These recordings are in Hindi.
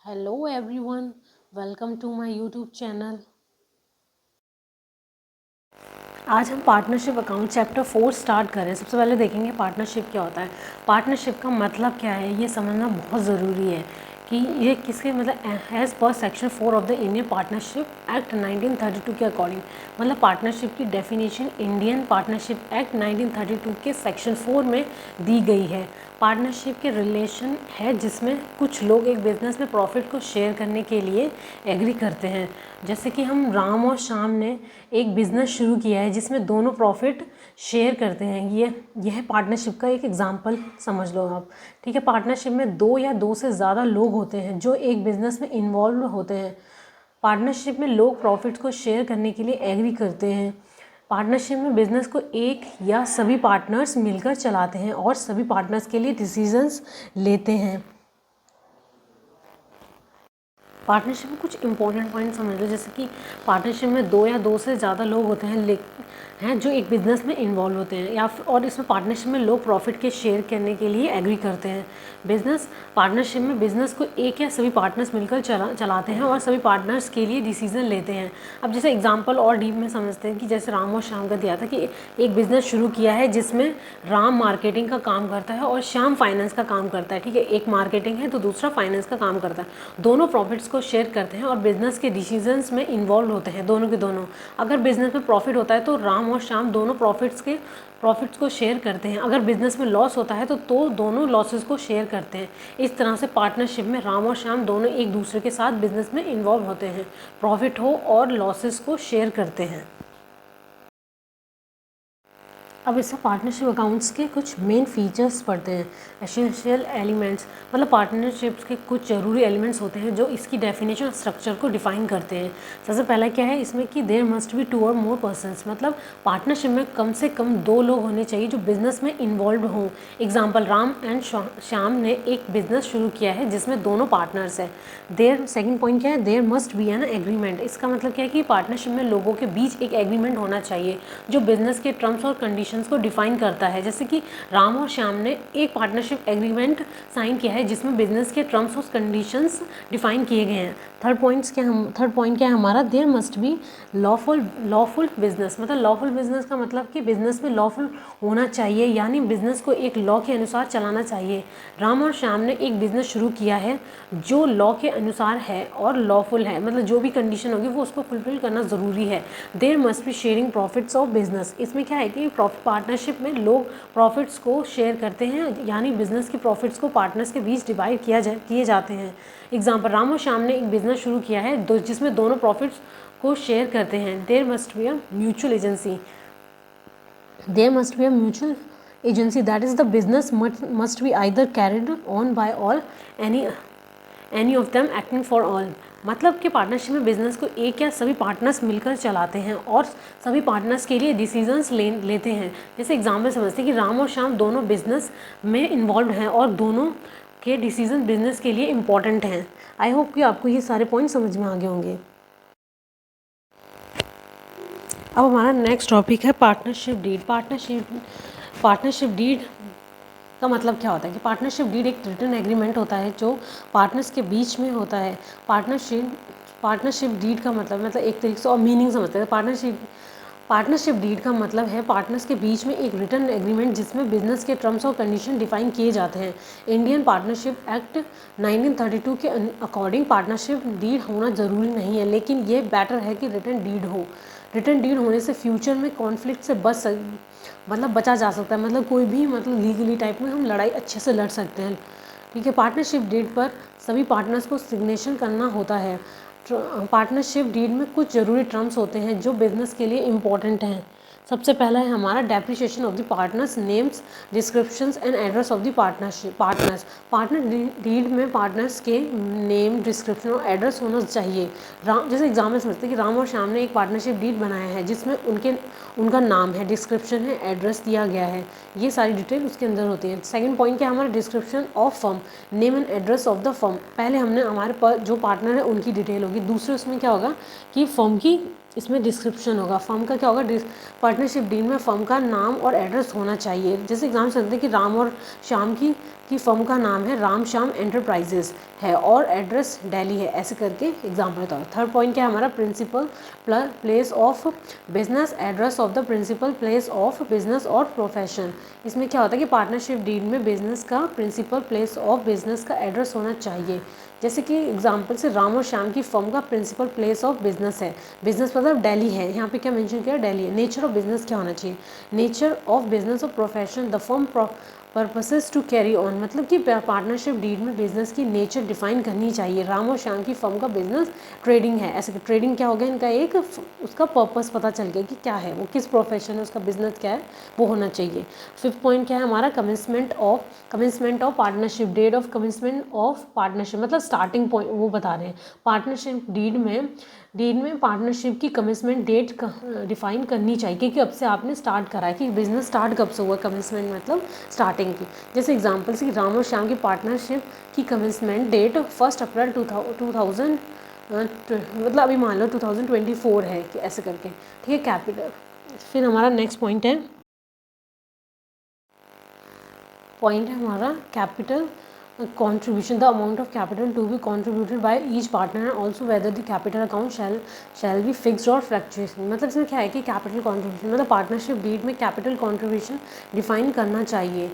Hello everyone, welcome to my YouTube channel. आज हम पार्टनरशिप अकाउंट चैप्टर 4 स्टार्ट करें। सबसे पहले देखेंगे पार्टनरशिप क्या होता है। पार्टनरशिप का मतलब क्या है ये समझना बहुत ज़रूरी है कि ये किसके मतलब as per section 4 of the Indian partnership act 1932 के अकॉर्डिंग, मतलब पार्टनरशिप की डेफिनेशन इंडियन पार्टनरशिप एक्ट 1932 के सेक्शन 4 में दी गई है। पार्टनरशिप के रिलेशन है जिसमें कुछ लोग एक बिज़नेस में प्रॉफिट को शेयर करने के लिए एग्री करते हैं। जैसे कि हम राम और श्याम ने एक बिज़नेस शुरू किया है जिसमें दोनों प्रॉफिट शेयर करते हैं। यह पार्टनरशिप का एक एग्जांपल समझ लो आप। ठीक है, पार्टनरशिप में दो या दो से ज़्यादा लोग होते हैं जो एक बिज़नेस में इन्वॉल्व होते हैं। पार्टनरशिप में लोग प्रॉफिट को शेयर करने के लिए एग्री करते हैं। पार्टनरशिप में बिजनेस को एक या सभी पार्टनर्स मिलकर चलाते हैं और सभी पार्टनर्स के लिए डिसीजंस लेते हैं। पार्टनरशिप में कुछ इंपॉर्टेंट पॉइंट समझ लो, जैसे कि पार्टनरशिप में दो या दो से ज़्यादा लोग होते हैं जो एक बिज़नेस में इन्वॉल्व होते हैं और इसमें पार्टनरशिप में लोग प्रॉफिट के शेयर करने के लिए एग्री करते हैं। पार्टनरशिप में बिज़नेस को एक या सभी पार्टनर्स मिलकर चलाते हैं और सभी पार्टनर्स के लिए डिसीजन लेते हैं। अब जैसे एग्जांपल और डीप में समझते हैं कि जैसे राम और श्याम का दिया था कि एक बिज़नेस शुरू किया है जिसमें राम मार्केटिंग का काम करता है और श्याम फाइनेंस का काम करता है। ठीक है, एक मार्केटिंग है तो दूसरा फाइनेंस का काम करता है। दोनों प्रॉफिट्स को शेयर करते हैं और बिजनेस के डिसीजंस में इन्वॉल्व होते हैं, दोनों के दोनों। अगर बिजनेस में प्रॉफिट होता है तो राम और श्याम दोनों प्रॉफिट्स को शेयर करते हैं। अगर बिजनेस में लॉस होता है तो दोनों लॉसेस को शेयर करते हैं। इस तरह से पार्टनरशिप में राम और श्याम दोनों एक दूसरे के साथ बिजनेस में इन्वॉल्व होते हैं, प्रॉफिट हो और लॉसेस को शेयर करते हैं। अब इसमें पार्टनरशिप अकाउंट्स के कुछ मेन फीचर्स पढ़ते हैं। एसेंशियल एलिमेंट्स, मतलब पार्टनरशिप्स के कुछ ज़रूरी एलिमेंट्स होते हैं जो इसकी डेफिनेशन स्ट्रक्चर को डिफाइन करते हैं। सबसे पहला क्या है इसमें कि देयर मस्ट बी टू और मोर पर्सन्स, मतलब पार्टनरशिप में कम से कम दो लोग होने चाहिए जो बिजनेस में इन्वॉल्व हों। एग्जाम्पल, राम एंड श्याम ने एक बिजनेस शुरू किया है जिसमें दोनों पार्टनर्स हैं। सेकंड पॉइंट क्या है, there must be an agreement. इसका मतलब क्या है कि पार्टनरशिप में लोगों के बीच एक एग्रीमेंट होना चाहिए जो बिजनेस के टर्म्स और कंडीशन को डिफाइन करता है। जैसे कि राम और श्याम ने एक पार्टनरशिप एग्रीमेंट साइन किया है जिसमें बिजनेस के टर्म्स और कंडीशंस डिफाइन किए गए हैं। थर्ड पॉइंट क्या है हमारा, there must be lawful business. मतलब लॉफुल बिजनेस का मतलब कि बिजनेस में लॉफुल होना चाहिए, यानी बिजनेस को एक लॉ के अनुसार चलाना चाहिए। राम और श्याम ने एक बिजनेस शुरू किया है जो लॉ के अनुसार है और लॉफुल है, मतलब जो भी कंडीशन होगी वो उसको फुलफिल करना ज़रूरी है। There must be sharing profits of business. इसमें क्या है कि पार्टनरशिप में लोग प्रॉफिट्स को शेयर करते हैं, यानी बिजनेस के प्रॉफिट्स को पार्टनर्स के बीच डिवाइड किए जाते हैं। एग्जाम्पल, राम और श्याम ने एक बिजनेस शुरू किया है जिसमें दोनों प्रॉफिट्स को शेयर करते हैं। There must be a mutual agency. There must be a mutual agency, that is the business must be either carried on by all, any of them acting for all. मतलब कि पार्टनरशिप में बिजनेस को एक या सभी पार्टनर्स मिलकर चलाते हैं और सभी पार्टनर्स के लिए डिसीजंस लेते हैं। जैसे एग्जाम्पल समझते हैं कि राम और श्याम दोनों बिजनेस में इन्वॉल्व हैं और दोनों के डिसीजन बिजनेस के लिए इम्पॉर्टेंट हैं। आई होप कि आपको ये सारे पॉइंट समझ में आ गए होंगे। अब हमारा नेक्स्ट टॉपिक है पार्टनरशिप डीड। पार्टनरशिप डीड का मतलब क्या होता है कि पार्टनरशिप डीड एक रिटन एग्रीमेंट होता है जो पार्टनर्स के बीच में होता है। पार्टनरशिप डीड का मतलब एक तरीके से और मीनिंग समझते हैं। पार्टनरशिप डीड का मतलब है पार्टनर्स के बीच में एक रिटन एग्रीमेंट जिसमें बिजनेस के टर्म्स और कंडीशन डिफाइन किए जाते हैं। इंडियन पार्टनरशिप एक्ट 1932 के अकॉर्डिंग पार्टनरशिप डीड होना ज़रूरी नहीं है, लेकिन ये बेटर है कि रिटन डीड हो। रिटन डीड होने से फ्यूचर में कॉन्फ्लिक्ट से बचा जा सकता है। मतलब कोई भी लीगली टाइप में हम लड़ाई अच्छे से लड़ सकते हैं। ठीक है, पार्टनरशिप डीड पर सभी पार्टनर्स को सिग्नेचर करना होता है। पार्टनरशिप डीड में कुछ ज़रूरी टर्म्स होते हैं जो बिजनेस के लिए इम्पॉर्टेंट हैं। सबसे पहला है हमारा depreciation of the partners, names, descriptions and address of the partners. Partner deed में पार्टनर्स के नेम, डिस्क्रिप्शन और एड्रेस होना चाहिए। जैसे एग्जाम्पल समझते हैं कि राम और श्याम ने एक पार्टनरशिप डीड बनाया है जिसमें उनका नाम है, डिस्क्रिप्शन है, एड्रेस दिया गया है, ये सारी डिटेल उसके अंदर होती है। सेकंड पॉइंट क्या है हमारा, description of firm, name and address of the firm. पहले हमने हमारे पास जो पार्टनर है उनकी डिटेल होगी, दूसरे उसमें क्या होगा कि फर्म की इसमें डिस्क्रिप्शन होगा। फर्म का क्या होगा, पार्टनरशिप डील में फर्म का नाम और एड्रेस होना चाहिए। जैसे एग्जाम्पल समझते हैं कि राम और श्याम की कि फर्म का नाम है राम श्याम एंटरप्राइजेस है और एड्रेस दिल्ली है, ऐसे करके एग्जाम्पल बताओ। थर्ड पॉइंट क्या है हमारा, principal place of business, address of the principal place of business और प्रोफेशन। इसमें क्या होता है कि पार्टनरशिप डीड में बिजनेस का प्रिंसिपल प्लेस ऑफ बिजनेस का एड्रेस होना चाहिए। जैसे कि एग्जांपल से राम और श्याम की फर्म का प्रिंसिपल प्लेस ऑफ बिजनेस है, बिजनेस मतलब दिल्ली है, यहाँ पे क्या मेंशन किया, दिल्ली है। नेचर ऑफ बिजनेस क्या होना चाहिए, नेचर ऑफ बिजनेस और profession the firm purposes to carry on, मतलब कि पार्टनरशिप डीड में बिजनेस की नेचर डिफाइन करनी चाहिए। राम और श्याम की फर्म का बिजनेस ट्रेडिंग है, ऐसे ट्रेडिंग क्या हो गया इनका, एक उसका पर्पस पता चल गया कि क्या है वो, किस प्रोफेशन है, उसका बिजनेस क्या है वो होना चाहिए। फिफ्थ पॉइंट क्या है हमारा, commencement of partnership, date of commencement of partnership, मतलब स्टार्टिंग पॉइंट वो बता रहे हैं। पार्टनरशिप डीड में पार्टनरशिप की कमिंसमेंट डेट डिफाइन करनी चाहिए, क्योंकि अब से आपने स्टार्ट करा है कि बिजनेस स्टार्ट कब से हुआ, कमिंसमेंट मतलब स्टार्टिंग की। जैसे एग्जांपल से राम और श्याम की पार्टनरशिप की कमिंसमेंट डेट 1 अप्रैल 2000 मतलब अभी मान लो 2024 है कि ऐसे करके, ठीक है, कैपिटल। फिर हमारा नेक्स्ट पॉइंट है हमारा capital contribution, the amount of capital to be contributed by each partner and also whether the capital account shall be fixed or fluctuation। मतलब इसमें क्या है कि कैपिटल कॉन्ट्रीब्यूशन मतलब पार्टनरशिप डीड में कैपिटल कॉन्ट्रीब्यूशन डिफाइन करना चाहिए।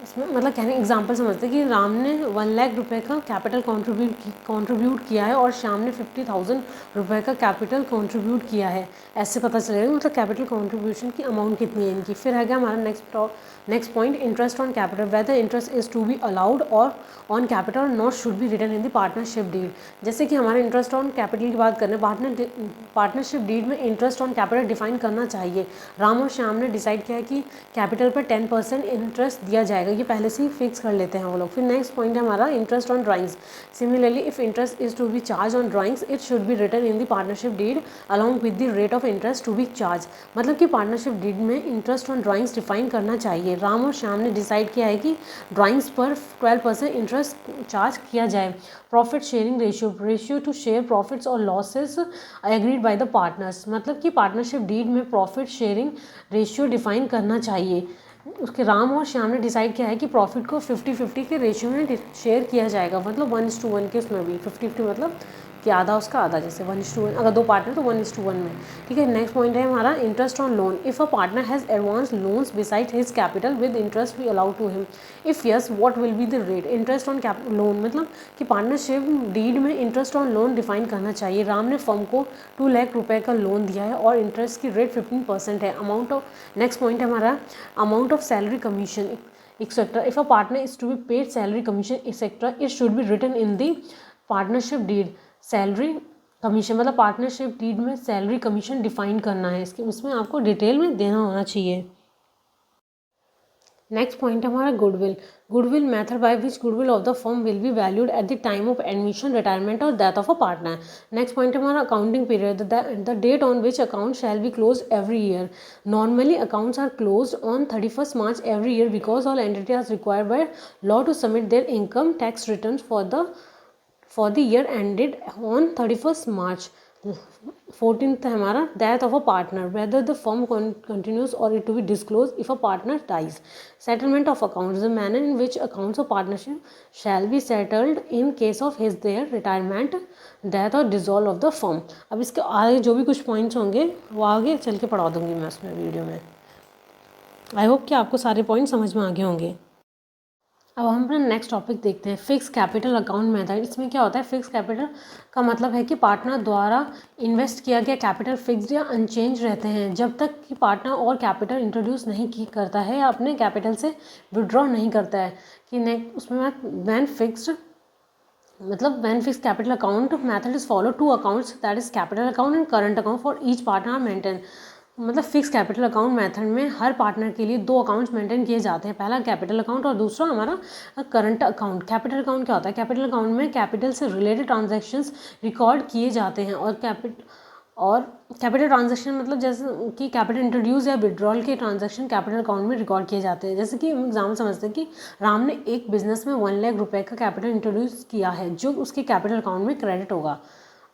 इसमें मतलब कहने एग्जांपल समझते हैं कि राम ने 1 लाख रुपए का कैपिटल कंट्रीब्यूट किया है और श्याम ने 50,000 रुपये का कैपिटल कंट्रीब्यूट किया है, ऐसे पता चलेगा मतलब कैपिटल कंट्रीब्यूशन की अमाउंट कितनी है इनकी। फिर है क्या हमारा next point, interest on capital, whether interest is to be allowed और on capital not should be written in the partnership deed. जैसे कि हमारे इंटरेस्ट ऑन कैपिटल की बात करें, पार्टनरशिप डीड में इंटरेस्ट ऑन कैपिटल डिफाइन करना चाहिए। राम और श्याम ने डिसाइड किया है कि कैपिटल पर 10% इंटरेस्ट दिया जाएगा, ये पहले से ही फिक्स कर लेते हैं वो लोग। फिर नेक्स्ट पॉइंट है हमारा interest on drawings, similarly if interest is to be charge on drawings it should be written in the partnership deed along with the rate of interest to be charge. मतलब कि पार्टनरशिप डीड में इंटरेस्ट ऑन ड्राइंग्स डिफाइन करना चाहिए। राम और श्याम ने डिसाइड किया है कि ड्राइंग्स पर 12% इंटरेस्ट चार्ज किया जाए। Profit sharing ratio to share profits और losses agreed by the partners, मतलब कि पार्टनरशिप डीड में प्रॉफिट शेयरिंग रेशियो डिफाइन करना चाहिए। उसके राम और श्याम ने डिसाइड किया है कि प्रॉफिट को 50-50 के रेशियो में शेयर किया जाएगा, मतलब 1:1 के उसमें भी 50-50 मतलब कि आधा उसका आधा, जैसे 1:1, अगर 2 पार्टनर तो 1:1 में, ठीक है। नेक्स्ट पॉइंट है हमारा interest on loan, if a partner has advance loans beside his capital with interest be allowed to him, if yes what will be the rate. Interest on loan मतलब कि पार्टनरशिप डीड में इंटरेस्ट ऑन लोन डिफाइन करना चाहिए। राम ने फर्म को 2 लाख रुपए का लोन दिया है और इंटरेस्ट की रेट 15% है। अमाउंट ऑफ नेक्स्ट पॉइंट है हमारा amount of salary commission etcetera, if a partner is to be paid salary commission etcetera it should be written in the partnership deed. Salary commission मतलब पार्टनरशिप डीड में सैलरी कमीशन डिफाइन करना है, इसके उसमें आपको डिटेल में देना होना चाहिए। नेक्स्ट पॉइंट हमारा goodwill method by which goodwill of the firm will be valued at the time of admission, retirement और death of a partner. Next point हमारा accounting period, the date on which account shall be close every year. Normally accounts are close on 31st March every year because all entity are required by law to submit their income tax return for the year ended on 31st March। 14th है हमारा death of a partner, whether the firm continues और it to be disclose if a partner dies. Settlement of accounts, the manner in which accounts of partnership shall be settled in case of his their retirement, death और डिसॉल्व ऑफ द फर्म। अब इसके आगे जो भी कुछ पॉइंट्स होंगे वो आगे चल के पढ़ा दूंगी मैं उसमें वीडियो में। आई होप कि आपको सारे पॉइंट समझ में आ गए होंगे। अब हम अपना नेक्स्ट टॉपिक देखते हैं, फिक्स कैपिटल अकाउंट मेथड। इसमें क्या होता है, फिक्स कैपिटल का मतलब है कि पार्टनर द्वारा इन्वेस्ट किया गया कैपिटल फिक्स्ड या अनचेंज रहते हैं जब तक कि पार्टनर और कैपिटल इंट्रोड्यूस नहीं करता है या अपने कैपिटल से विड्रॉ नहीं करता है। कि उसमें when fix capital account method is follow, 2 accounts that is capital account and current account for each partner are maintain. मतलब फिक्स कैपिटल अकाउंट मेथड में हर पार्टनर के लिए 2 अकाउंट्स मेंटेन किए जाते हैं, पहला कैपिटल अकाउंट और दूसरा हमारा करंट अकाउंट। कैपिटल अकाउंट क्या होता है, कैपिटल अकाउंट में कैपिटल से रिलेटेड ट्रांजैक्शंस रिकॉर्ड किए जाते हैं और कैपिटल ट्रांजैक्शन मतलब जैसे कि कैपिटल इंट्रोड्यूस या विड्रॉल के ट्रांजैक्शन कैपिटल अकाउंट में रिकॉर्ड किए जाते हैं। जैसे कि हम एग्जाम्पल समझते हैं कि राम ने एक बिजनेस में 1 लाख रुपए का कैपिटल इंट्रोड्यूस किया है जो उसके कैपिटल अकाउंट में क्रेडिट होगा।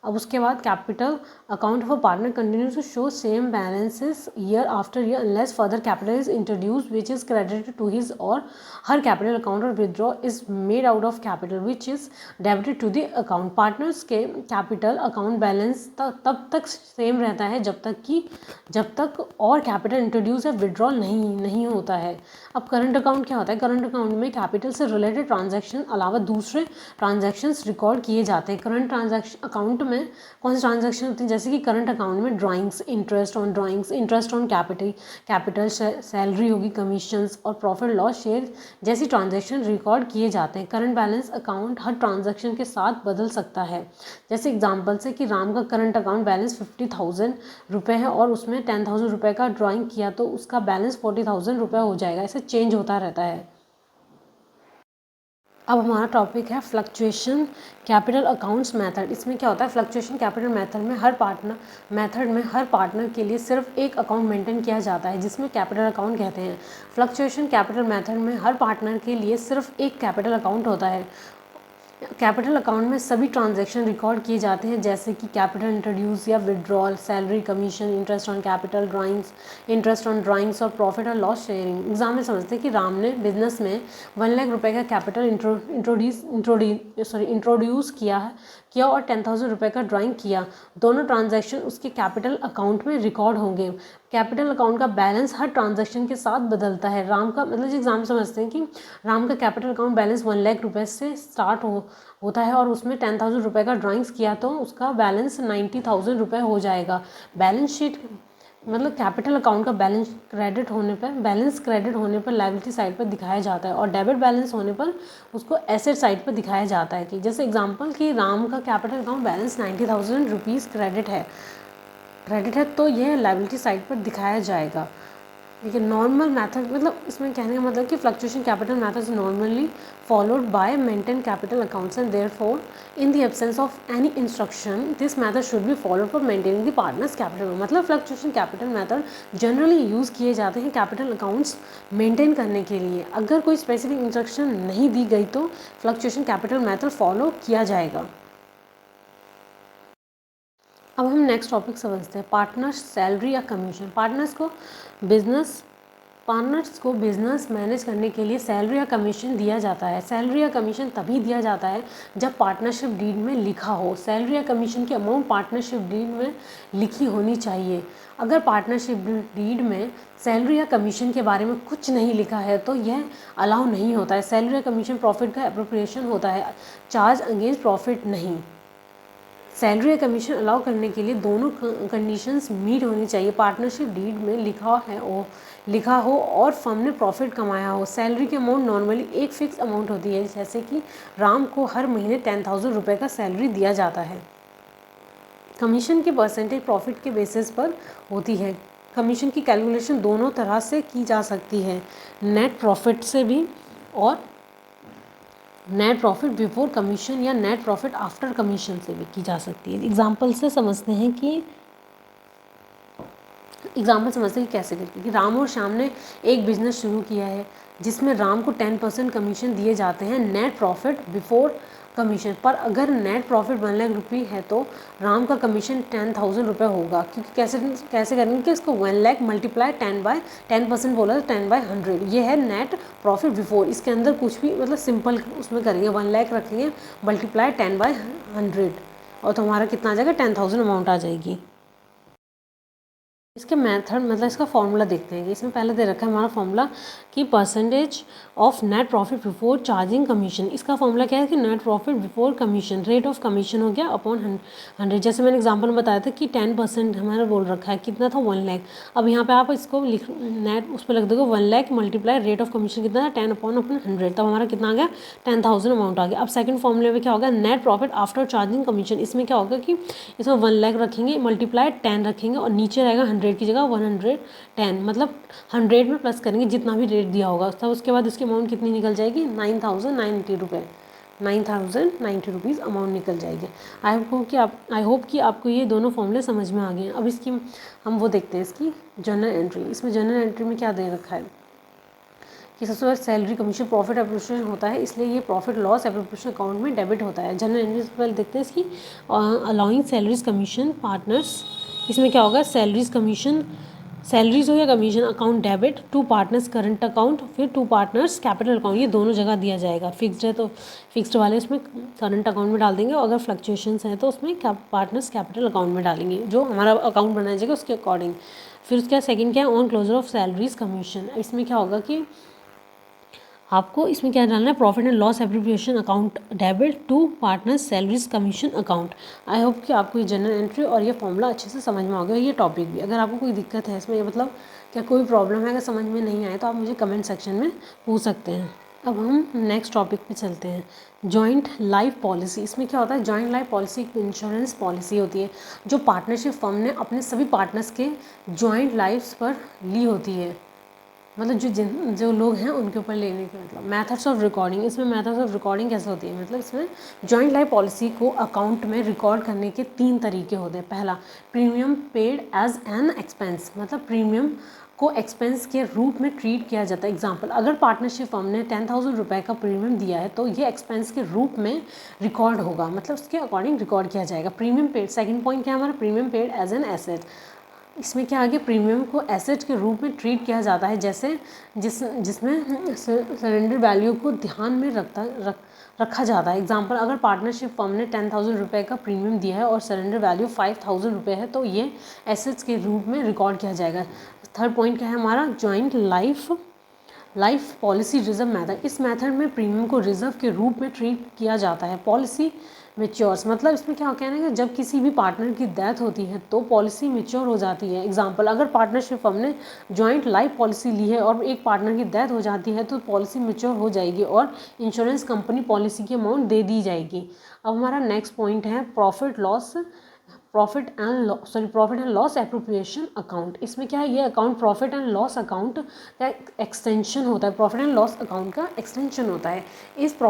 अब उसके बाद capital account of a partner continues to show same balances year after year unless further capital is introduce which is credited to his or her capital account or withdraw is made out of capital which is debited to the account. Partners के कैपिटल अकाउंट बैलेंस तब तक सेम रहता है जब तक और कैपिटल इंट्रोड्यूस या विदड्रॉल नहीं होता है। अब करंट अकाउंट क्या होता है? करंट अकाउंट में कैपिटल से रिलेटेड ट्रांजैक्शन अलावा दूसरे ट्रांजैक्शंस रिकॉर्ड किए जाते हैं। करंट ट्रांजैक्शन अकाउंट में कौन सी ट्रांजैक्शन होती है? जैसे कि करंट अकाउंट में drawings, interest on capital salary होगी, कमीशंस और प्रॉफिट लॉस शेयर जैसी ट्रांजैक्शन रिकॉर्ड किए जाते हैं। करंट बैलेंस अकाउंट हर ट्रांजैक्शन के साथ बदल सकता है। जैसे एग्जांपल से कि राम का करंट अकाउंट बैलेंस 50,000 रुपये है और उसमें 10,000 रुपये का ड्राइंग किया तो उसका बैलेंस 40,000 रुपये हो जाएगा। ऐसे चेंज होता रहता है। अब हमारा टॉपिक है फ्लक्चुएशन कैपिटल अकाउंट्स मेथड। इसमें क्या होता है? फ्लक्चुएशन कैपिटल मेथड में हर पार्टनर के लिए सिर्फ एक अकाउंट मेंटेन किया जाता है जिसमें कैपिटल अकाउंट कहते हैं। फ्लक्चुएशन कैपिटल मेथड में हर पार्टनर के लिए सिर्फ एक कैपिटल अकाउंट होता है। कैपिटल अकाउंट में सभी ट्रांजैक्शन रिकॉर्ड किए जाते हैं जैसे कि कैपिटल इंट्रोड्यूस या withdrawal, salary, commission, interest on capital, drawings, interest on drawings और प्रॉफिट और लॉस शेयरिंग। एग्जाम में समझते हैं कि राम ने बिजनेस में 1 लाख रुपये का कैपिटल इंट्रोड्यूस किया और 10,000 रुपये का ड्राइंग किया। दोनों ट्रांजैक्शन उसके कैपिटल अकाउंट में रिकॉर्ड होंगे। कैपिटल अकाउंट का बैलेंस हर ट्रांजैक्शन के साथ बदलता है। राम का मतलब एग्जाम समझते हैं कि राम का कैपिटल अकाउंट बैलेंस 1 लाख रुपये से स्टार्ट होता है और उसमें 10,000 रुपये का ड्राइंग्स किया तो उसका बैलेंस 90,000 रुपये हो जाएगा। बैलेंस शीट मतलब कैपिटल अकाउंट का बैलेंस क्रेडिट होने पर लायबिलिटी साइड पर दिखाया जाता है और डेबिट बैलेंस होने पर उसको एसेट साइड पर दिखाया जाता है। कि जैसे एग्जांपल कि राम का capital account balance 90,000 rupees credit है तो यह लायबिलिटी साइड पर दिखाया जाएगा। लेकिन नॉर्मल मैथड मतलब इसमें कहने का मतलब कि fluctuation capital method is normally followed by maintain capital accounts and therefore in the absence of any instruction this method should be followed for maintaining the partners capital. मतलब fluctuation capital method generally use किए जाते हैं कैपिटल अकाउंट्स मेंटेन करने के लिए। अगर कोई स्पेसिफिक इंस्ट्रक्शन नहीं दी गई तो फ्लक्चुएशन कैपिटल मैथड फॉलो किया जाएगा। अब हम नेक्स्ट टॉपिक समझते हैं पार्टनर्स सैलरी या कमीशन। पार्टनर्स को बिजनेस मैनेज करने के लिए सैलरी या कमीशन दिया जाता है। सैलरी या कमीशन तभी दिया जाता है जब पार्टनरशिप डीड में लिखा हो। सैलरी या कमीशन की अमाउंट पार्टनरशिप डीड में लिखी होनी चाहिए। अगर पार्टनरशिप डीड में सैलरी या कमीशन के बारे में कुछ नहीं लिखा है तो यह अलाउ नहीं होता है। सैलरी या कमीशन प्रॉफिट का एप्रोप्रिएशन होता है, चार्ज अगेंस्ट प्रॉफिट नहीं। सैलरी या कमीशन अलाउ करने के लिए दोनों कंडीशंस मीट होनी चाहिए। पार्टनरशिप डीड में लिखा हो और फर्म ने प्रॉफिट कमाया हो। सैलरी की अमाउंट नॉर्मली एक फिक्स अमाउंट होती है, जैसे कि राम को हर महीने 10,000 रुपये का सैलरी दिया जाता है। कमीशन की परसेंटेज प्रॉफिट के बेसिस पर होती है। कमीशन की कैलकुलेशन दोनों तरह से की जा सकती है, नेट प्रॉफिट से भी और नेट प्रॉफिट बिफोर कमीशन या नेट प्रॉफिट आफ्टर कमीशन से भी की जा सकती है। एग्जाम्पल समझते हैं कि कैसे करके कि राम और श्याम ने एक बिजनेस शुरू किया है जिसमें राम को 10% कमीशन दिए जाते हैं नेट प्रॉफिट बिफोर कमीशन पर। अगर नेट प्रॉफिट 1 लाख रुपये है तो राम का कमीशन 10,000 रुपये होगा। क्योंकि कैसे करेंगे कि इसको 1 लाख मल्टीप्लाई 10% बोला तो 10/100 ये है नेट प्रॉफिट बिफोर। इसके अंदर कुछ भी मतलब सिंपल उसमें करेंगे, 1 लाख रखेंगे मल्टीप्लाई 10/100 और तो हमारा कितना आ जाएगा? 10,000 अमाउंट आ जाएगी। इसके मेथड मतलब इसका फॉर्मूला देखते हैं कि इसमें पहले दे रखा है हमारा फॉर्मूला कि percentage of net profit before charging commission. इसका फॉर्मूला क्या है कि net profit before commission rate of commission हो गया अपॉन 100। जैसे मैंने एग्जांपल में बताया था कि 10% हमारा बोल रखा है, कितना था? 1 लाख। अब यहाँ पे आप इसको नेट उस पर लिख दोगे 1 lakh multiply rate of commission कितना था? 10/100। तब हमारा कितना आ गया? 10,000 अमाउंट आ गया। अब सेकंड फॉर्मूले में क्या होगा? Net profit after charging commission. इसमें क्या होगा कि इसमें 1 लाख रखेंगे मल्टीप्लाई 10 रखेंगे और नीचे रहेगा 100 की जगह 110, मतलब 100 में प्लस करेंगे जितना भी रेट दिया होगा। तब उसके बाद इसकी अमाउंट कितनी निकल जाएगी? 9,090 रुपये, 9,090 रुपीज़ अमाउंट निकल जाएगी। आई होप कि आपको ये दोनों फॉर्मूले समझ में आ गए हैं। अब इसकी हम वो देखते हैं इसकी जर्नल एंट्री। इसमें जर्नल एंट्री में क्या दे रखा है कि सबसे पहले सैलरी कमीशन प्रॉफिट एप्रोप्रिएशन होता है, इसलिए ये प्रॉफिट लॉस एप्रोप्रिएशन अकाउंट में डेबिट होता है। जनरल एंट्री से पहले देखते हैं इसकी अलाउइंग सैलरीज कमीशन पार्टनर्स, इसमें क्या होगा सैलरीज कमीशन, सैलरीज हो या commission account debit to partners current account, फिर टू पार्टनर्स कैपिटल अकाउंट, ये दोनों जगह दिया जाएगा। फिक्स्ड है तो फिक्स्ड वाले उसमें करंट अकाउंट में डाल देंगे, और अगर फ्लक्चुएशंस हैं तो उसमें पार्टनर्स कैपिटल अकाउंट में डालेंगे, जो हमारा अकाउंट बनाया जाएगा उसके अकॉर्डिंग। फिर उसके बाद सेकंड क्या है on closure of salaries commission, इसमें क्या होगा कि आपको इसमें क्या डालना है profit and loss appropriation account debit to partners salaries commission account. I hope कि आपको ये जनरल एंट्री और ये फॉर्मूला अच्छे से समझ में आ गया, ये टॉपिक भी। अगर आपको कोई दिक्कत है इसमें, मतलब क्या कोई प्रॉब्लम है, अगर समझ में नहीं आए तो आप मुझे कमेंट सेक्शन में पूछ सकते हैं। अब हम नेक्स्ट टॉपिक पे चलते हैं, जॉइंट लाइफ पॉलिसी। इसमें क्या होता है जॉइंट लाइफ पॉलिसी एक इंश्योरेंस पॉलिसी होती है जो पार्टनरशिप फर्म ने अपने सभी पार्टनर्स के जॉइंट लाइफ्स पर ली होती है, मतलब जो लोग हैं उनके ऊपर लेने के। मतलब मेथड्स ऑफ रिकॉर्डिंग, इसमें मेथड्स ऑफ रिकॉर्डिंग कैसे होती है, मतलब इसमें जॉइंट लाइफ पॉलिसी को अकाउंट में रिकॉर्ड करने के 3 तरीके होते हैं। पहला, premium paid as an expense, मतलब प्रीमियम को एक्सपेंस के रूप में ट्रीट किया जाता है। एग्जाम्पल, अगर पार्टनरशिप फर्म ने 10,000 रुपये का प्रीमियम दिया है तो ये एक्सपेंस के रूप में रिकॉर्ड होगा, मतलब उसके अकॉर्डिंग रिकॉर्ड किया जाएगा। प्रीमियम पेड, सेकंड पॉइंट क्या है हमारा, premium paid as an asset. इसमें क्या आगे प्रीमियम को एसेट के रूप में ट्रीट किया जाता है, जैसे जिसमें सरेंडर वैल्यू को ध्यान में रखा जाता है। एग्जाम्पल, अगर पार्टनरशिप फर्म ने 10,000 रुपये का प्रीमियम दिया है और सरेंडर वैल्यू 5,000 रुपये है तो ये एसेट्स के रूप में रिकॉर्ड किया जाएगा। थर्ड पॉइंट क्या है हमारा, joint life policy reserve method. इस मेथड में प्रीमियम को रिजर्व के रूप में ट्रीट किया जाता है। पॉलिसी मेच्योर्स, मतलब इसमें क्या कहना है कि जब किसी भी पार्टनर की डेथ होती है तो पॉलिसी मेच्योर हो जाती है। एग्जांपल, अगर पार्टनरशिप फर्म ने जॉइंट लाइफ पॉलिसी ली है और एक पार्टनर की डेथ हो जाती है तो पॉलिसी मेच्योर हो जाएगी और इंश्योरेंस कंपनी पॉलिसी की अमाउंट दे दी जाएगी। अब हमारा नेक्स्ट पॉइंट है profit and loss appropriation account. इसमें क्या है, ये account profit and loss account का एक्सटेंशन होता है, प्रॉफिट एंड लॉस अकाउंट का एक्सटेंशन होता है। इस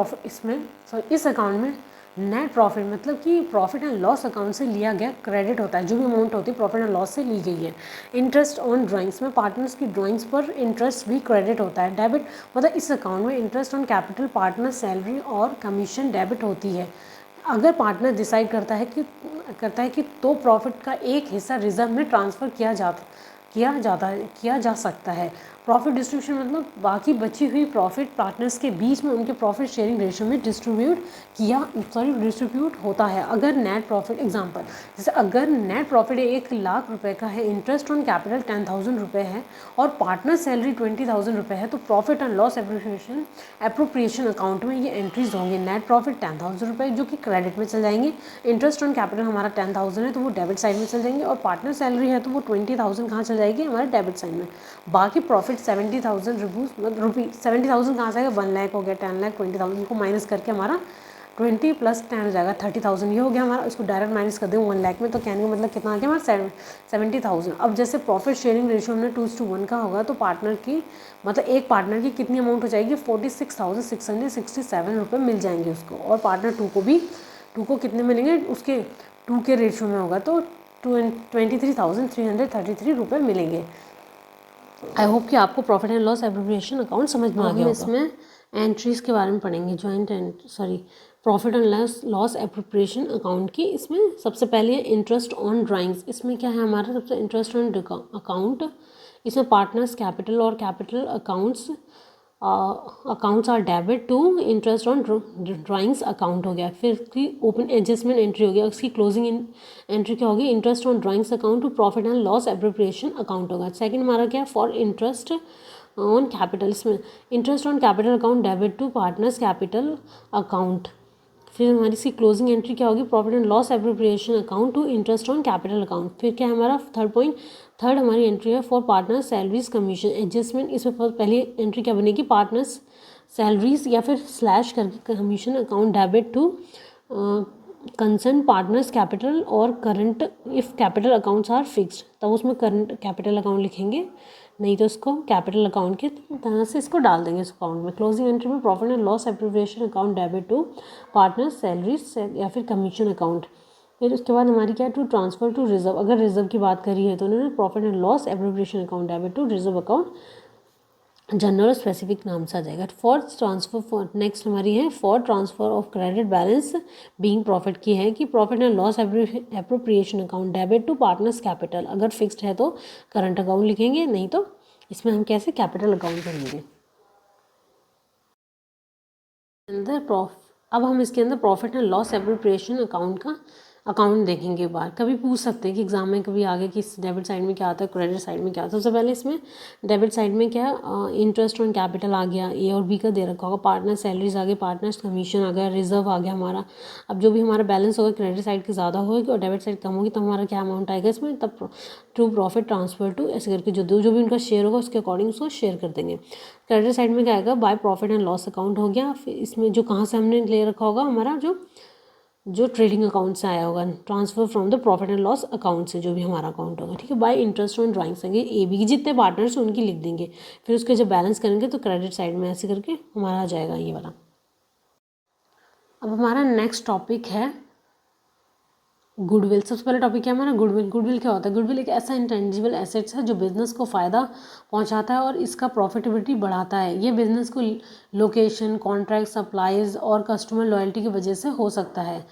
अकाउंट में नेट प्रॉफिट, मतलब कि प्रॉफिट एंड लॉस अकाउंट से लिया गया क्रेडिट होता है, जो भी अमाउंट होती है प्रॉफिट एंड लॉस से ली गई है। इंटरेस्ट ऑन ड्राइंग्स में पार्टनर्स की ड्राइंग्स पर इंटरेस्ट भी क्रेडिट होता है। डेबिट, मतलब इस अकाउंट में interest on capital, partner salary और कमीशन डेबिट होती है। अगर पार्टनर डिसाइड करता है कि तो प्रॉफिट का एक हिस्सा रिजर्व में ट्रांसफ़र किया जा सकता है। प्रॉफिट डिस्ट्रीब्यूशन, मतलब बाकी बची हुई प्रॉफिट पार्टनर्स के बीच में उनके प्रॉफिट शेयरिंग रेशियो में डिस्ट्रीब्यूट होता है। अगर नेट प्रॉफिट, एग्जांपल जैसे अगर नेट प्रॉफिट 1,00,000 रुपये का है, इंटरेस्ट ऑन कैपिटल 10,000 रुपये है और पार्टनर सैलरी 20,000 रुपये है, तो profit and loss appropriation account में ये एंट्रीज होंगे। नेट प्रॉफिट 10,000 रुपये जो कि क्रेडिट में चल जाएंगे, इंटरेस्ट ऑन कैपिटल हमारा 10,000 है तो वो डेबिट साइड में चल जाएंगे, और पार्टनर सैलरी है तो वो 20,000 कहाँ चल जाएगी, हमारे डेबिट साइड में। बाकी प्रॉफिट 70,000 70,000 कहाँ से आएगा, 1 लाख हो गया, 10 लाख, 20,000 को माइनस करके हमारा 20 + 10 हो जाएगा 30,000, ये हो गया हमारा। इसको डायरेक्ट माइनस कर दें 1 लाख में, तो कहने का मतलब कितना आ गया हमारा 70,000। अब जैसे प्रॉफिट शेयरिंग रेशियो हमने 2:1 का होगा तो पार्टनर की, मतलब एक पार्टनर की कितनी अमाउंट हो जाएगी, 46,667 रुपये मिल जाएंगे उसको, और पार्टनर टू को कितने मिलेंगे, उसके 2 के रेशियो में होगा तो 23,333 रुपये मिलेंगे। आई होप कि आपको profit and loss appropriation account समझ में आ गया होगा। इसमें एंट्रीज़ के बारे में पढ़ेंगे, profit and loss appropriation account की। इसमें सबसे पहले है इंटरेस्ट ऑन ड्राइंग्स। इसमें क्या है हमारा सबसे इंटरेस्ट ऑन अकाउंट, इसमें पार्टनर्स कैपिटल और capital accounts are debit to interest on drawings account हो गया। फिर की ओपन एडजस्टमेंट एंट्री हो गया, उसकी क्लोजिंग एंट्री क्या होगी, interest on drawings account to profit and loss appropriation account होगा। सेकंड हमारा क्या, फॉर इंटरेस्ट ऑन कैपिटल, इसमें interest on capital account debit to partners capital account. फिर हमारी इसकी क्लोजिंग एंट्री क्या होगी, profit and loss appropriation account to interest on capital account. फिर क्या है हमारा थर्ड हमारी एंट्री है for partner salaries commission adjustment. इसमें पहली एंट्री क्या बनेगी, पार्टनर्स सैलरीज या फिर स्लैश करके commission account debit to concern partners capital और current, if capital accounts are fixed तब उसमें करंट कैपिटल अकाउंट लिखेंगे, नहीं तो इसको कैपिटल अकाउंट के तरह से इसको डाल देंगे इस अकाउंट में। क्लोजिंग एंट्री में profit and loss appropriation account debit to partners salaries या फिर कमीशन अकाउंट। फिर उसके बाद हमारी क्या है, टू ट्रांसफ़र टू रिजर्व। अगर रिजर्व की बात करी है तो उन्होंने profit and loss appropriation account debit to reserve account general और स्पेसिफिक नाम से आ जाएगा। फॉर ट्रांसफर, फॉर नेक्स्ट हमारी है for transfer of credit balance being profit की है कि profit and loss appropriation account debit to partners capital. अगर फिक्स्ड है तो करंट अकाउंट लिखेंगे, नहीं तो इसमें हम कैसे कैपिटल अकाउंट करेंगे। अंदर अब हम इसके अंदर profit and loss appropriation account का अकाउंट देखेंगे। बार कभी पूछ सकते हैं कि एग्जाम में कभी आगे कि डेबिट साइड में क्या आता है, क्रेडिट साइड में क्या आता है। सबसे पहले इसमें डेबिट साइड में क्या इंटरेस्ट ऑन कैपिटल आ गया, ए और बी का दे रखा होगा, पार्टनर सैलरीज आ गई, पार्टनर्स कमीशन आ गया, रिजर्व आ गया हमारा। अब जो भी हमारा बैलेंस होगा क्रेडिट साइड की ज़्यादा होगी और डेबिट साइड कम होगी तो हमारा क्या अमाउंट आएगा इसमें, तब टू प्रॉफिट ट्रांसफर टू ऐसे करके जो भी उनका शेयर होगा उसके अकॉर्डिंग उसको शेयर कर देंगे। क्रेडिट साइड में क्या आएगा, by profit and loss account हो गया। फिर इसमें जो कहाँ से हमने ले रखा होगा हमारा जो ट्रेडिंग अकाउंट से आया होगा, transfer from the profit and loss account से जो भी हमारा अकाउंट होगा, ठीक है। बाय इंटरेस्ट ऑन ड्राइंग संगे ए बी जितने पार्टनर्स हैं उनकी लिख देंगे। फिर उसके जब बैलेंस करेंगे तो क्रेडिट साइड में ऐसे करके हमारा आ जाएगा ये वाला। अब हमारा नेक्स्ट टॉपिक है गुडविल। सबसे पहला टॉपिक क्या है हमारा, गुडविल। गुडविल क्या होता है, गुडविल एक ऐसा इंटेंजिबल एसेट्स है जो बिजनेस को फ़ायदा पहुंचाता है और इसका प्रॉफिटेबिलिटी बढ़ाता है। ये बिजनेस को लोकेशन, कॉन्ट्रैक्ट, सप्लाईज और कस्टमर लॉयल्टी की वजह से हो सकता है।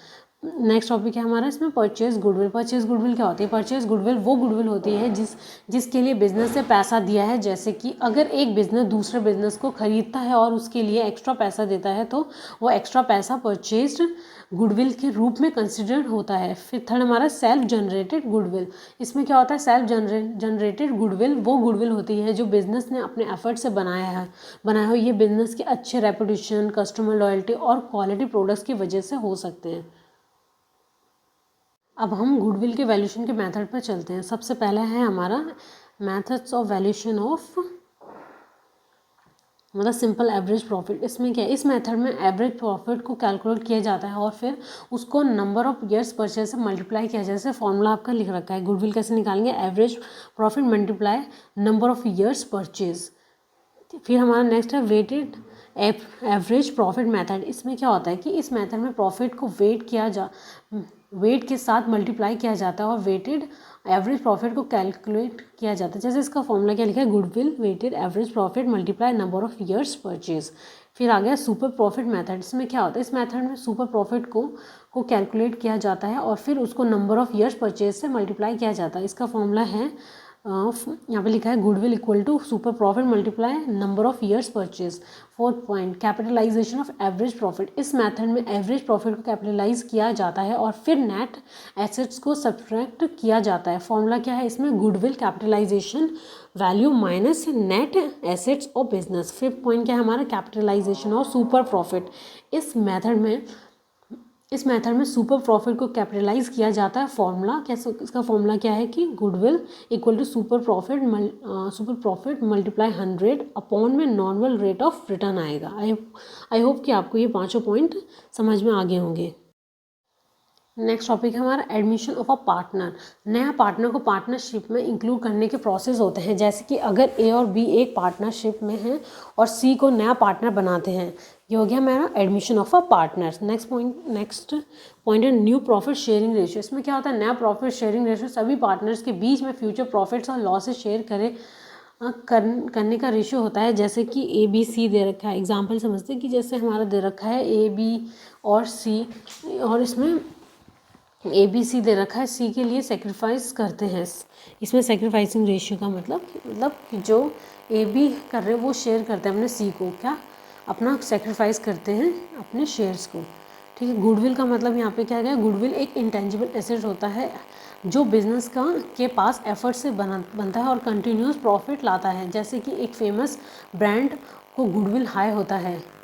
नेक्स्ट टॉपिक है हमारा इसमें परचेज गुडविल। परचेज गुडविल क्या होती है, परचेज गुडविल वो गुडविल होती है जिसके लिए बिजनेस ने पैसा दिया है। जैसे कि अगर एक बिजनेस दूसरे बिजनेस को खरीदता है और उसके लिए एक्स्ट्रा पैसा देता है तो वो एक्स्ट्रा पैसा परचेज्ड गुडविल के रूप में कंसिडर्ड होता है। फिर थर्ड हमारा सेल्फ जनरेटेड गुडविल। इसमें क्या होता है, सेल्फ जनरेटेड गुडविल वो गुडविल होती है जो बिजनेस ने अपने एफर्ट से बनाया हो। ये बिजनेस के अच्छे रेपुटेशन, कस्टमर लॉयल्टी और क्वालिटी प्रोडक्ट्स की वजह से हो सकते हैं। अब हम गुडविल के वैल्यूएशन के मेथड पर चलते हैं। सबसे पहला है हमारा मेथड्स ऑफ वैल्यूएशन ऑफ मतलब सिंपल एवरेज प्रॉफिट। इसमें क्या है, इस मेथड में एवरेज प्रॉफिट को कैलकुलेट किया जाता है और फिर उसको नंबर ऑफ ईयर्स परचेज से मल्टीप्लाई किया जाए। जैसे फॉर्मूला आपका लिख रखा है, गुडविल कैसे निकालेंगे, average profit multiply number of years purchase. फिर हमारा नेक्स्ट है वेटेड एवरेज प्रॉफिट मेथड। इसमें क्या होता है कि इस मेथड में प्रॉफिट को वेट के साथ मल्टीप्लाई किया जाता है और वेटेड एवरेज प्रॉफिट को कैलकुलेट किया जाता है। जैसे इसका फॉर्मूला क्या लिखा है, goodwill weighted average profit multiply number of years purchase. फिर आ गया सुपर प्रॉफिट मेथड। इसमें क्या होता है, इस मेथड में सुपर प्रॉफिट को कैलकुलेट किया जाता है और फिर उसको नंबर ऑफ ईयर्स परचेज से मल्टीप्लाई किया जाता है। इसका फॉर्मूला है यहाँ पे लिखा है goodwill equal to super profit multiply number of years purchase. Fourth point, capitalisation of average profit. इस मेथड में एवरेज प्रॉफिट को कैपिटलाइज किया जाता है और फिर नेट एसेट्स को सब्ट्रैक्ट किया जाता है। फॉर्मूला क्या है इसमें, goodwill capitalisation value minus net assets of business. Fifth point क्या है हमारा, कैपिटलाइजेशन ऑफ सुपर प्रॉफिट। इस मेथड में सुपर प्रॉफिट को कैपिटलाइज किया जाता है। फॉर्मूला कैसे, इसका फॉर्मूला क्या है कि goodwill equal to super profit multiply 100 upon में नॉर्मल रेट ऑफ रिटर्न आएगा। आई होप कि आपको ये पांचों पॉइंट समझ में आ गए होंगे। नेक्स्ट टॉपिक है हमारा एडमिशन ऑफ अ पार्टनर। नया पार्टनर को पार्टनरशिप में इंक्लूड करने के प्रोसेस होते हैं। जैसे कि अगर ए और बी एक पार्टनरशिप में हैं और सी को नया पार्टनर बनाते हैं, ये हो गया मेरा admission of a partners. Next point है न्यू प्रॉफिट शेयरिंग रेशियो। इसमें क्या होता है, नया प्रॉफिट शेयरिंग रेशियो सभी पार्टनर्स के बीच में फ्यूचर प्रॉफिट्स और लॉसेस शेयर करने का रेशियो होता है। जैसे कि ए बी सी दे रखा है, एग्जाम्पल समझते हैं कि जैसे हमारा दे रखा है ए बी और सी और इसमें ए बी सी दे रखा है, सी के लिए सेक्रीफाइस करते हैं। इसमें सेक्रीफाइसिंग रेशियो का मतलब जो ए बी कर रहे हैं वो शेयर करते हैं अपने सी को, क्या अपना सेक्रीफाइस करते हैं अपने शेयर्स को, ठीक है। गुडविल का मतलब यहाँ पे क्या गया, गुडविल एक इंटेंजिबल एसेट होता है जो बिजनेस के पास एफर्ट से बनता है और कंटिन्यूस प्रॉफिट लाता है। जैसे कि एक फेमस ब्रांड को गुडविल हाई होता है।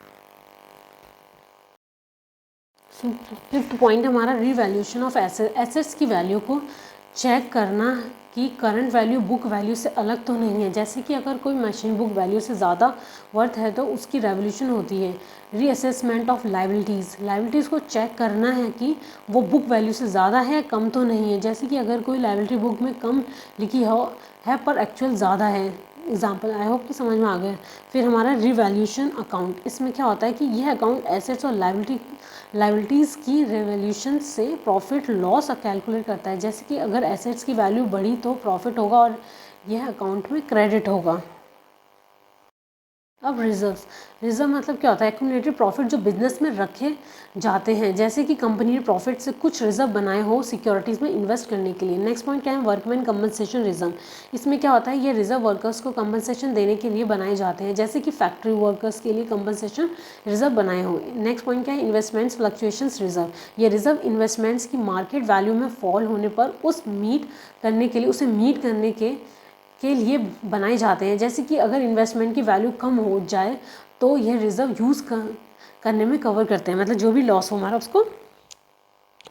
फिफ्थ पॉइंट हमारा रीवैल्यूएशन ऑफ एसेट्स की वैल्यू को चेक करना कि करंट वैल्यू बुक वैल्यू से अलग तो नहीं है। जैसे कि अगर कोई मशीन बुक वैल्यू से ज़्यादा वर्थ है तो उसकी रेवोल्यूशन होती है। रीअसेसमेंट ऑफ लाइबिलिटीज़ को चेक करना है कि वो बुक वैल्यू से ज़्यादा है कम तो नहीं है। जैसे कि अगर कोई लाइबिलिटी बुक में कम लिखी है पर एक्चुअल ज़्यादा है। एग्जाम्पल आई होप कि समझ में आ गया। फिर हमारा रिवैल्यूएशन अकाउंट, इसमें क्या होता है कि यह अकाउंट एसेट्स और लाइबिलिटीज़ की रिवैल्यूएशन से प्रॉफिट लॉस कैलकुलेट करता है। जैसे कि अगर एसेट्स की वैल्यू बढ़ी तो प्रॉफिट होगा और यह अकाउंट में क्रेडिट होगा। अब रिजर्व मतलब क्या होता है? एक्यूमुलेटेड प्रॉफिट जो बिजनेस में रखे जाते हैं, जैसे कि कंपनी ने प्रॉफिट से कुछ रिजर्व बनाए हो सिक्योरिटीज़ में इन्वेस्ट करने के लिए। नेक्स्ट पॉइंट क्या है? Workman compensation reserve. इसमें क्या होता है? ये रिजर्व वर्कर्स को कंपनसेशन देने के लिए बनाए जाते हैं, जैसे कि फैक्ट्री वर्कर्स के लिए कंपनसेशन रिजर्व बनाए हो। नेक्स्ट पॉइंट क्या है? Investments fluctuations reserve. ये रिजर्व इन्वेस्टमेंट्स की मार्केट वैल्यू में फॉल होने पर उसे मीट करने के लिए बनाए जाते हैं, जैसे कि अगर इन्वेस्टमेंट की वैल्यू कम हो जाए तो यह रिजर्व करने में कवर करते हैं, मतलब जो भी लॉस हो हमारा उसको।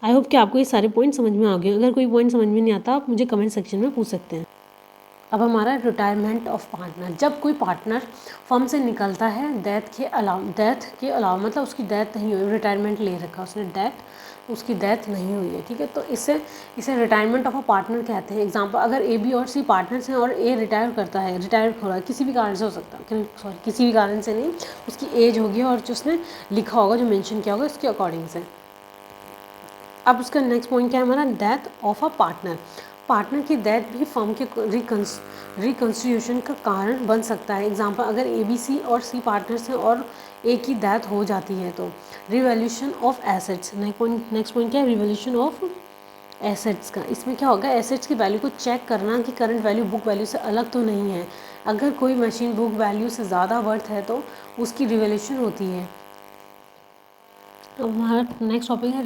आई होप कि आपको ये सारे पॉइंट समझ में आ गए। अगर कोई पॉइंट समझ में नहीं आता आप मुझे कमेंट सेक्शन में पूछ सकते हैं। अब हमारा रिटायरमेंट ऑफ पार्टनर। जब कोई पार्टनर फर्म से निकलता है डेथ के अलावा मतलब उसकी डेथ नहीं हुई, रिटायरमेंट ले रखा उसने, उसकी डेथ नहीं हुई है, ठीक है, तो इसे रिटायरमेंट ऑफ अ पार्टनर कहते हैं। एग्जांपल, अगर ए बी और सी पार्टनर्स हैं और ए रिटायर हो रहा है, किसी भी कारण से हो सकता है, किसी भी कारण से नहीं, उसकी एज होगी और जो उसने लिखा होगा, जो मेंशन किया होगा, उसके अकॉर्डिंग से। अब उसका नेक्स्ट पॉइंट क्या है हमारा? डेथ ऑफ अ पार्टनर की डेथ भी फर्म के रिकन्स्टिट्यूशन का कारण बन सकता है। एग्जांपल, अगर ए बी सी और सी पार्टनर्स हैं और ए की डेथ हो जाती है तो revaluation of assets. Next point क्या है? रिवैल्यूएशन ऑफ एसेट्स का। इसमें क्या होगा? एसेट्स की वैल्यू को चेक करना कि करंट वैल्यू बुक वैल्यू से अलग तो नहीं है। अगर कोई मशीन बुक वैल्यू से ज़्यादा वर्थ है तो उसकी रिवैल्यूएशन होती है। अब हमारा नेक्स्ट टॉपिक है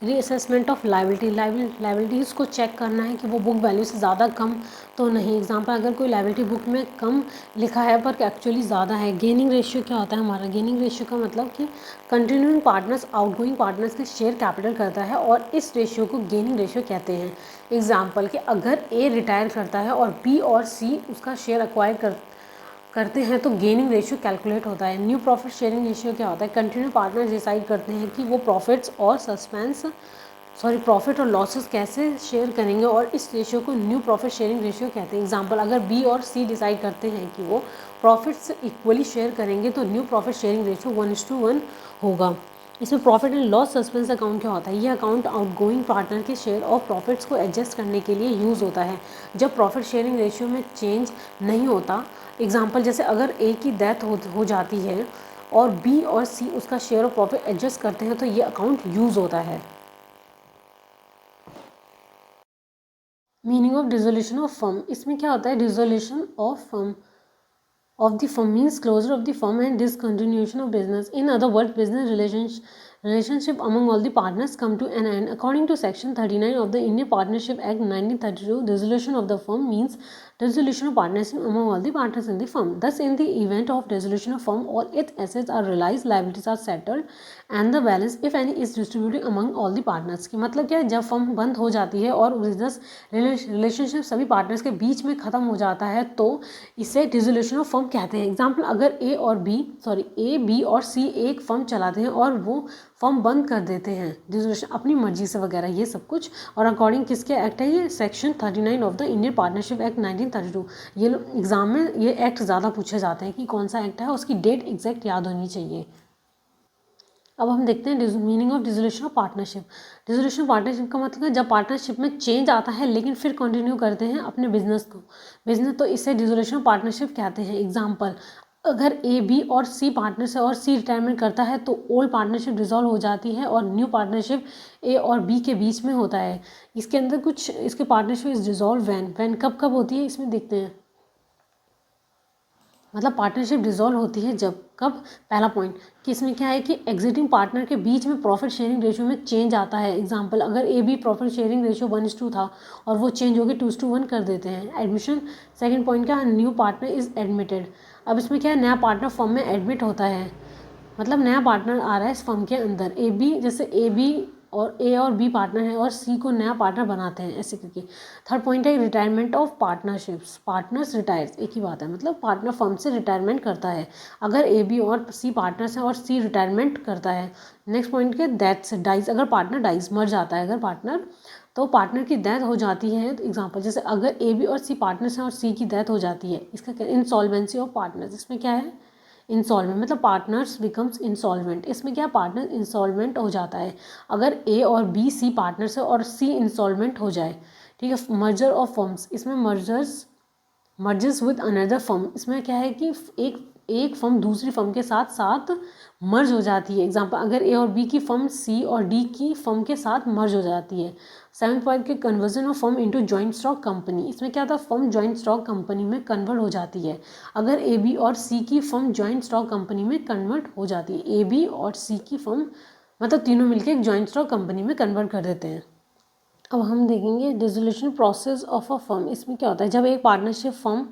रीअसेसमेंट ऑफ लाइबिलिटीज़ को चेक करना है कि वो बुक वैल्यू से ज़्यादा कम तो नहीं। एग्जांपल, अगर कोई लाइबिलिटी बुक में कम लिखा है पर एक्चुअली ज़्यादा है। गेनिंग रेशियो क्या होता है हमारा? गेनिंग रेशियो का मतलब कि कंटिन्यूइंग पार्टनर्स आउटगोइंग पार्टनर्स के शेयर कैपिटल करता है और इस रेशियो को गेनिंग रेशियो कहते हैं। एग्जाम्पल कि अगर ए रिटायर करता है और बी और सी उसका शेयर एक्वायर करते हैं तो गेनिंग रेशियो कैलकुलेट होता है। न्यू प्रॉफिट शेयरिंग रेशियो क्या होता है? कंटिन्यू पार्टनर्स डिसाइड करते हैं कि वो प्रॉफिट और लॉसेस कैसे शेयर करेंगे और इस रेशियो को न्यू प्रॉफिट शेयरिंग रेशियो कहते हैं। एग्जांपल, अगर बी और सी डिसाइड करते हैं कि वो प्रॉफिट्स इक्वली शेयर करेंगे तो न्यू प्रॉफिट शेयरिंग रेशियो 1:1 होगा। इसमें profit and loss suspense account क्या होता है? ये अकाउंट आउटगोइंग पार्टनर के शेयर ऑफ प्रॉफिट्स को एडजस्ट करने के लिए यूज़ होता है जब प्रॉफिट शेयरिंग रेशियो में चेंज नहीं होता। एग्जाम्पल, जैसे अगर ए की डेथ हो जाती है और बी और सी उसका शेयर ऑफ प्रॉफिट एडजस्ट करते हैं तो ये अकाउंट यूज़ होता है। Meaning of dissolution of firm. इसमें क्या होता है? Dissolution of the firm means closure of the firm and discontinuation of business. In other words, business relationship among all the partners come to an end. According to Section 39 of the Indian Partnership Act 1932, dissolution of the firm means dissolution of partnership among all the partners in the firm. Thus, in the event of dissolution of firm, all its assets are realized, liabilities are settled, and the balance, if any, is distributed among all the partners. कि मतलब क्या है? जब फर्म बंद हो जाती है और बिजनेस रिलेशनशिप सभी पार्टनर्स के बीच में ख़त्म हो जाता है तो इसे डिसोल्यूशन ऑफ फर्म कहते हैं। एग्जाम्पल, अगर ए बी और सी एक फर्म चलाते हैं और वो फर्म बंद कर देते हैं डिसोल्यूशन अपनी मर्जी से वगैरह ये सब कुछ, और अकॉर्डिंग किसके एक्ट है? ये section 39 of the Indian partnership act 1932। ये लोग एग्जाम में ये एक्ट ज़्यादा पूछे जाते हैं कि कौन सा एक्ट है, उसकी डेट एग्जैक्ट याद होनी चाहिए। अब हम देखते हैं meaning of dissolution of partnership. Dissolution of partnership का मतलब है जब पार्टनरशिप में चेंज आता है लेकिन फिर कंटिन्यू करते हैं अपने बिजनेस तो इसे डिसोल्यूशन ऑफ पार्टनरशिप कहते हैं। एग्जाम्पल, अगर ए बी और सी पार्टनर्स है और सी रिटायरमेंट करता है तो ओल्ड पार्टनरशिप डिसॉल्व हो जाती है और न्यू पार्टनरशिप ए और बी के बीच में होता है। इसके अंदर कुछ इसके पार्टनरशिप इज डिसॉल्व वैन कब होती है इसमें देखते हैं। मतलब पार्टनरशिप डिसॉल्व होती है जब कब? पहला पॉइंट कि इसमें क्या है कि एग्जिटिंग पार्टनर के बीच में प्रॉफिट शेयरिंग रेशियो में चेंज आता है। एग्जांपल, अगर A B profit sharing ratio 1:2 था और वो चेंज होकर 2:1 कर देते हैं। एडमिशन, सेकंड पॉइंट क्या? New partner is admitted. अब इसमें क्या है? नया पार्टनर फर्म में एडमिट होता है, मतलब नया पार्टनर आ रहा है इस फर्म के अंदर। ए और बी पार्टनर है और सी को नया पार्टनर बनाते हैं ऐसे करके। थर्ड पॉइंट है retirement of partnerships. Partners retires, एक ही बात है, मतलब पार्टनर फर्म से रिटायरमेंट करता है अगर ए बी और सी पार्टनर्स हैं और सी रिटायरमेंट करता है। नेक्स्ट पॉइंट के डेथ डाइज, अगर पार्टनर डाइज मर जाता है अगर पार्टनर, तो पार्टनर की डेथ हो जाती है। तो एग्जाम्पल, जैसे अगर ए बी और सी पार्टनर्स हैं और सी की डेथ हो जाती है, इसका क्या? Insolvency of partners. इसमें क्या है? इंसॉल्वेंट, मतलब पार्टनर्स बिकम्स इंसॉल्वेंट। इसमें क्या? पार्टनर इंसॉल्वेंट हो जाता है अगर ए और बी सी पार्टनर्स है और सी इंसॉल्वेंट हो जाए, ठीक है। मर्जर ऑफ फर्म्स, इसमें मर्जर्स विद अनदर फर्म। इसमें क्या है कि एक एक फर्म दूसरी फर्म के साथ साथ मर्ज हो जाती है। एग्जाम्पल, अगर ए और बी की फर्म सी और डी की फर्म के साथ मर्ज हो जाती है। 7th पॉइंट के conversion of firm into joint stock company, इसमें क्या था, फर्म जॉइंट स्टॉक कंपनी में कन्वर्ट हो जाती है अगर ए बी और सी की फर्म जॉइंट स्टॉक कंपनी में कन्वर्ट हो जाती है। ए बी और सी की फर्म मतलब तीनों मिलकर एक जॉइंट स्टॉक कंपनी में कन्वर्ट कर देते हैं। अब हम देखेंगे dissolution process of a firm. इसमें क्या होता है, जब एक पार्टनरशिप फर्म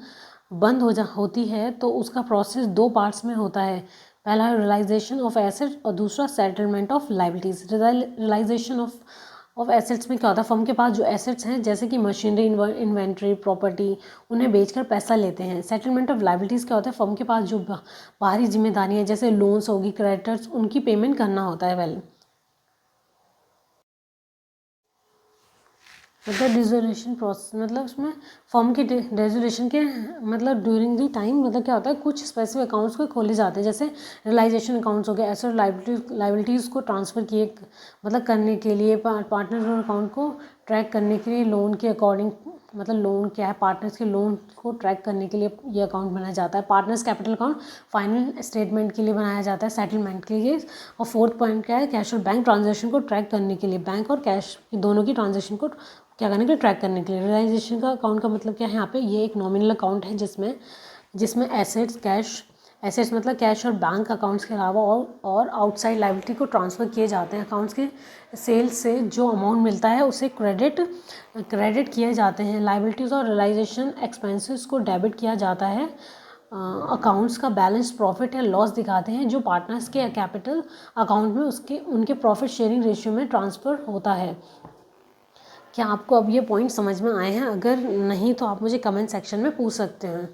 बंद होती है तो उसका प्रोसेस 2 पार्ट्स में होता है। पहला है रियलाइजेशन ऑफ एसेट और दूसरा settlement of liabilities. Realisation of assets में क्या होता है, फर्म के पास जो एसेट्स हैं जैसे कि मशीनरी, इन्वेंट्री, प्रॉपर्टी, उन्हें बेचकर पैसा लेते हैं। सेटलमेंट ऑफ लाइबिलिटीज़ क्या होता है, फर्म के पास जो बाहरी जिम्मेदारियाँ जैसे लोन्स होगी, क्रेडिटर्स, उनकी पेमेंट करना होता है। मतलब डिसोल्यूशन प्रोसेस मतलब उसमें फर्म के डिसोल्यूशन के मतलब ड्यूरिंग दी टाइम मतलब क्या होता है, कुछ स्पेसिफिक अकाउंट्स को खोले जाते हैं जैसे रियलाइजेशन अकाउंट्स हो गए, एसेट लाइबिलिटीज़ को ट्रांसफ़र किए मतलब करने के लिए, पार्टनर अकाउंट को ट्रैक करने के लिए, लोन के अकॉर्डिंग मतलब लोन क्या है, पार्टनर्स के लोन को ट्रैक करने के लिए ये अकाउंट बनाया जाता है। Partners capital account final statement के लिए बनाया जाता है, सेटलमेंट के लिए। और 4th पॉइंट क्या है, कैश और बैंक ट्रांजेक्शन को ट्रैक करने के लिए, बैंक और कैश दोनों की ट्रांजेक्शन को क्या करने के लिए, ट्रैक करने के लिए। रियलाइजेशन का अकाउंट का मतलब क्या है, यहाँ पे ये एक नॉमिनल अकाउंट है जिसमें एसेट्स मतलब कैश और बैंक अकाउंट्स के अलावा और आउटसाइड लायबिलिटी को ट्रांसफ़र किए जाते हैं। अकाउंट्स के सेल्स से जो अमाउंट मिलता है उसे क्रेडिट किए जाते हैं। लायबिलिटीज़ और रियलाइजेशन एक्सपेंसेस को डेबिट किया जाता है। अकाउंट्स का बैलेंस प्रॉफिट या लॉस दिखाते हैं जो पार्टनर्स के कैपिटल अकाउंट में उनके प्रॉफिट शेयरिंग रेशियो में ट्रांसफ़र होता है। क्या आपको अब ये पॉइंट समझ में आए हैं? अगर नहीं तो आप मुझे कमेंट सेक्शन में पूछ सकते हैं।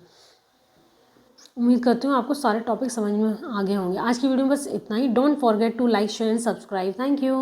उम्मीद करती हूँ आपको सारे टॉपिक समझ में आ गए होंगे। आज की वीडियो में बस इतना ही। Don't forget to like, share and subscribe. Thank you.